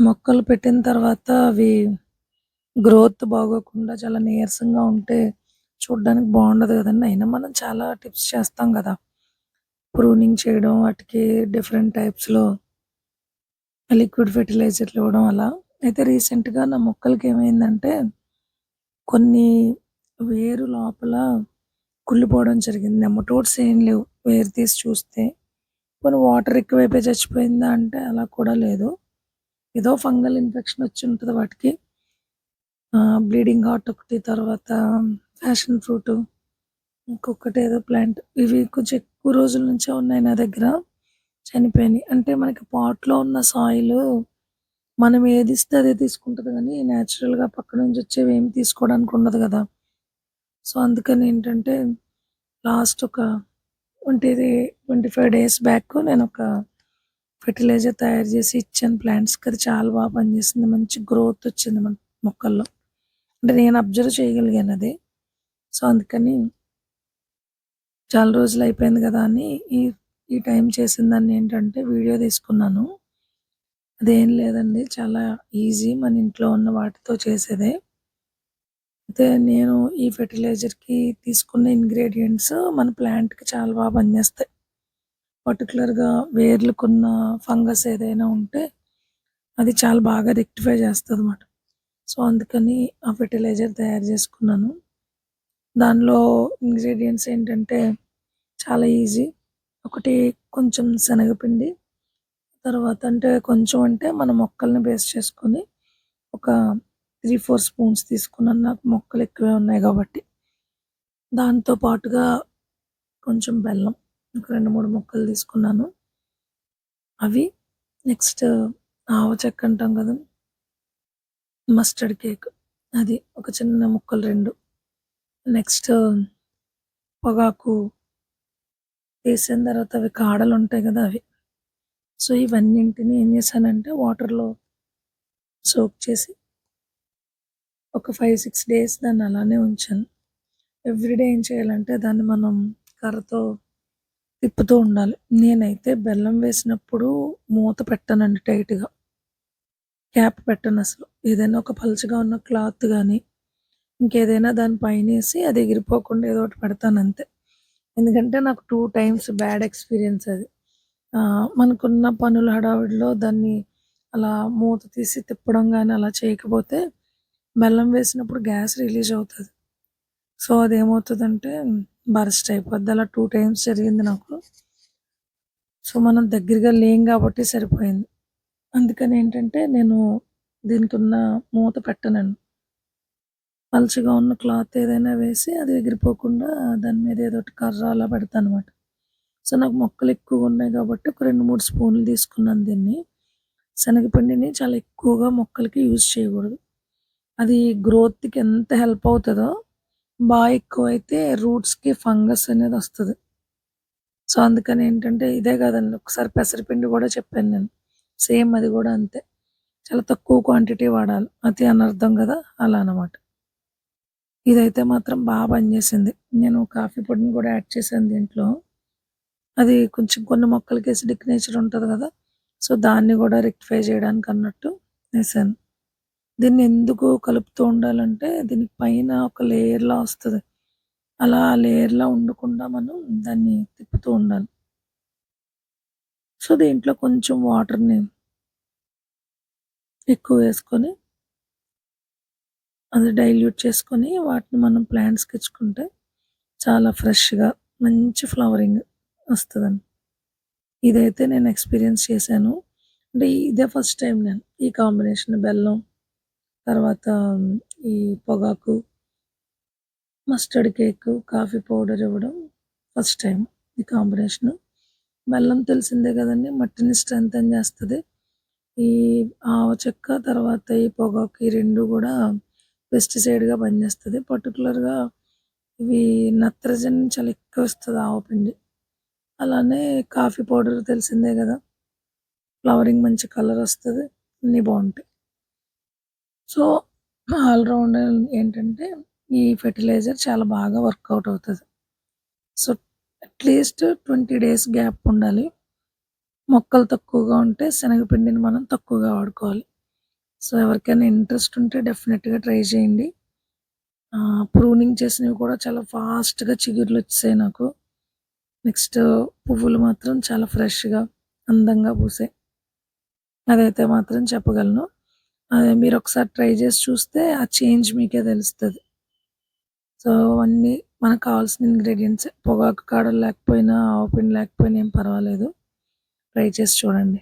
మొక్కలు పెట్టిన తర్వాత అవి గ్రోత్ బాగోకుండా చాలా నీరసంగా ఉంటే చూడ్డానికి బాగుండదు కదండి. అయినా మనం చాలా టిప్స్ చేస్తాం కదా! ప్రూనింగ్ చేయడం, వాటికి డిఫరెంట్ టైప్స్‌లో లిక్విడ్ ఫెర్టిలైజర్లు ఇవ్వడం అలా. అయితే రీసెంట్‌గా నా మొక్కలకి ఏమైందంటే కొన్ని వేరు లోపల కుళ్ళిపోవడం జరిగింది. నెమటోడ్స్ ఏం లేవు. వేరు తీసి చూస్తే. పోనీ వాటర్ ఎక్కువైపోయి చచ్చిపోయిందా అంటే అలా కూడా లేదు. ఏదో ఫంగల్ ఇన్ఫెక్షన్ వచ్చి ఉంటది వాటికి. బ్లీడింగ్ హార్ట్ ఒకటి, తర్వాత ప్యాషన్ ఫ్రూటు, ఇంకొకటేదో ప్లాంట్. ఇవి కొంచెం ఎక్కువ రోజుల నుంచే ఉన్నాయి నా దగ్గర. చనిపోయినాయి. అంటే మనకి పాట్‌లో ఉన్న సాయిలు మనం ఏదిస్తే అదే తీసుకుంటది గానీ, నేచురల్‌గా పక్క నుంచి వచ్చేవి ఏమి తీసుకోవడానికి ఉండదు గదా! సో, అందుకని ఏంటంటే లాస్ట్ ఒక 25 డేస్ బ్యాక్ నేనొక ఫెర్టిలైజర్ తయారు చేసి ఇచ్చాను ప్లాంట్స్‌కి. అది చాలా పనిచేసింది. మంచి గ్రోత్ వచ్చింది మన మొక్కల్లో. అంటే నేను అబ్జర్వ్ చేయగలిగానది. సో, అందుకని చాలా రోజులయిపోయింది గదా! అని ఈ ఈ టైం చేసిందాన్నేంటంటే వీడియో తీసుకున్నాను. అదేం లేదండి. చాలా ఈజీ మన ఇంట్లో ఉన్న వాటితో చేసేదే. అయితే నేను ఈ ఫెర్టిలైజర్‌కి తీసుకున్న ఇంగ్రీడియెంట్స్ మన ప్లాంట్‌కి చాలా పనిచేస్తాయి. పర్టిక్యులర్‌గా వేర్లుకున్న ఫంగస్ ఏదైనా ఉంటే అది చాలా బాగా రెక్టిఫై చేస్తదన్నమాట. సో, అందుకని ఆ ఫెర్టిలైజర్ తయారు చేసుకున్నాను. దానిలో ఇంగ్రీడియెంట్స్ ఏంటంటే చాలా ఈజీ. ఒకటి కొంచెం శనగపిండి, తర్వాత అంటే కొంచెం అంటే మన మొక్కల్ని బేస్ చేసుకొని ఒక 3, 4 స్పూన్స్ తీసుకున్నాను. నాకు మొక్కలు ఎక్కువే ఉన్నాయి కాబట్టి. దాంతో పాటుగా కొంచెం బెల్లం. ఒక 2, 3 ముక్కలు తీసుకున్నాను. అవి నెక్స్ట్ ఆవ చెక్క అంటాం కదా! మస్టర్డ్ కేక్ అది ఒక చిన్న ముక్కలు 2. నెక్స్ట్ పొగాకు తీసిన తర్వాత అవి కాడలుంటాయి కదా! అవి. సో, ఇవన్నింటిని ఏం చేశానంటే వాటర్‌లో సోక్ చేసి ఒక 5, 6 డేస్ దాన్ని అలానే ఉంచాను. ఎవ్రీడే ఏం చేయాలంటే దాన్ని మనం కర్రతో తిప్పుతూ ఉండాలి. నేనైతే బెల్లం వేసినప్పుడు మూత పెట్టనండి టైట్‌గా. క్యాప్ పెట్టనసలు. ఏదైనా ఒక పలుచగా ఉన్న క్లాత్ గానీ, ఇంకేదైనా దాని పైనేసి అది ఎగిరిపోకుండా ఏదో ఒకటి పెడతానంతే. ఎందుకంటే నాకు 2 టైమ్స్ బ్యాడ్ ఎక్స్‌పీరియన్స్ అది. మనకున్న పనుల హడావిడిలో దాన్ని అలా మూత తీసి తిప్పడం గానీ అలా చేయకపోతే బెల్లం వేసినప్పుడు గ్యాస్ రిలీజ్ అవుతది. సో, అదేమవుతదంటే బరస్ట్ అయిపోద్ది. అలా 2 టైమ్స్ జరిగింది నాకు. సో, మనం దగ్గరగా లేం గాబట్టి సరిపోయింది. అందుకనేంటంటే నేను దీనికున్న మూత పెట్టనండి. పలుచగా ఉన్న క్లాత్ ఏదైనా వేసి అది ఎగిరిపోకుండా దాని మీద ఏదోటి కర్ర అలా పెడతానమాట. సో, నాకు మొక్కలెక్కువున్నాయి గాబట్టి ఒక 2, 3 స్పూన్లు తీసుకున్నాను దీన్ని. శనగపిండిని చాలా ఎక్కువగా మొక్కలకి యూజ్ చేయగూడదు. అది గ్రోత్‌కి ఎంత హెల్ప్ అవుతదో, ఎక్కువైతే రూట్స్‌కి ఫంగస్ అనేదొస్తది. సో, అందుకనేంటంటే ఇదే కాదండి. ఒకసారి పెసరపిండి గూడా చెప్పాను నేను. సేమ్ అది గూడా అంతే. చాలా తక్కువ క్వాంటిటీ వాడాలి. అతి అనర్థం గదా! అలా అనమాట. ఇదైతే మాత్రం పనిచేసింది. నేను కాఫీ పొడిని గూడా యాడ్ చేశాను దీంట్లో. అది కొంచెం కొన్ని మొక్కలకి ఎసిడిక్ నేచర్ ఉంటది గదా! సో, దాన్ని గూడా రెక్టిఫై చేయడానికన్నట్టు ఏశాను. దీన్నెందుకు కలుపుతూ ఉండాలంటే దీనికి పైన ఒక లేయర్‌లా వస్తది. అలా లేయర్‌లా ఉండకుండా మనం దాన్ని తిప్పుతూ ఉండాలి. సో, దీంట్లో కొంచెం వాటర్‌ని ఎక్కువ వేసుకొని, అది డైల్యూట్ చేసుకొని వాటిని మనం ప్లాంట్స్‌కి ఇచ్చుకుంటే చాలా ఫ్రెష్‌గా మంచి ఫ్లవరింగ్ వస్తదండి. ఇదైతే నేను ఎక్స్‌పీరియన్స్ చేశాను. అంటే ఇదే ఫస్ట్ టైమ్ నేను ఈ కాంబినేషన్ బెల్లం, తర్వాత ఈ పొగాకు, మస్టర్డ్ కేకు, కాఫీ పౌడర్ ఇవ్వడం ఫస్ట్ టైమ్ ఈ కాంబినేషను. బెల్లం తెలిసిందే గదండీ! మట్టిని స్ట్రెంథెన్ చేస్తది. ఈ ఆవ చెక్క, తర్వాత ఈ పొగాకు ఈ 2 గూడా పెస్టిసైడ్‌గా పనిచేస్తది. పర్టిక్యులర్‌గా ఇవి నత్రజని చాలా ఎక్కువిస్తది ఆవపిండి. అలానే కాఫీ పౌడర్ తెలిసిందే గదా! ఫ్లవరింగ్ మంచి కలరొస్తది. అన్నీ బావుంటాయి. సో, ఆల్ రౌండ్ ఏంటంటే ఈ ఫెర్టిలైజర్ చాలా బాగా వర్కౌట్ అవుతది. సో, అట్‌లీస్ట్ 20 డేస్ గ్యాప్ ఉండాలి. మొక్కలు తక్కువగా ఉంటే శనగపిండిని మనం తక్కువగా వాడుకోవాలి. సో, ఎవరికైనా ఇంట్రెస్ట్ ఉంటే డెఫినిట్‌గా ట్రై చేయండి. ప్రూనింగ్ చేసినవి కూడా చాలా ఫాస్ట్‌గా చిగుర్లొచ్చేసాయి నాకు. నెక్స్ట్ పువ్వులు మాత్రం చాలా ఫ్రెష్‌గా, అందంగా పూసాయి. అదైతే మాత్రం చెప్పగలను. అదే మీరొకసారి ట్రై చేసి చూస్తే ఆ చేంజ్ మీకే తెలుస్తది. సో, అవన్నీ మనకు కావాల్సిన ఇంగ్రీడియెంట్సే. పొగాకు కాడలు లేకపోయినా, ఆవు పిండి లేకపోయినా ఏం పర్వాలేదు. ట్రై చేసి చూడండి.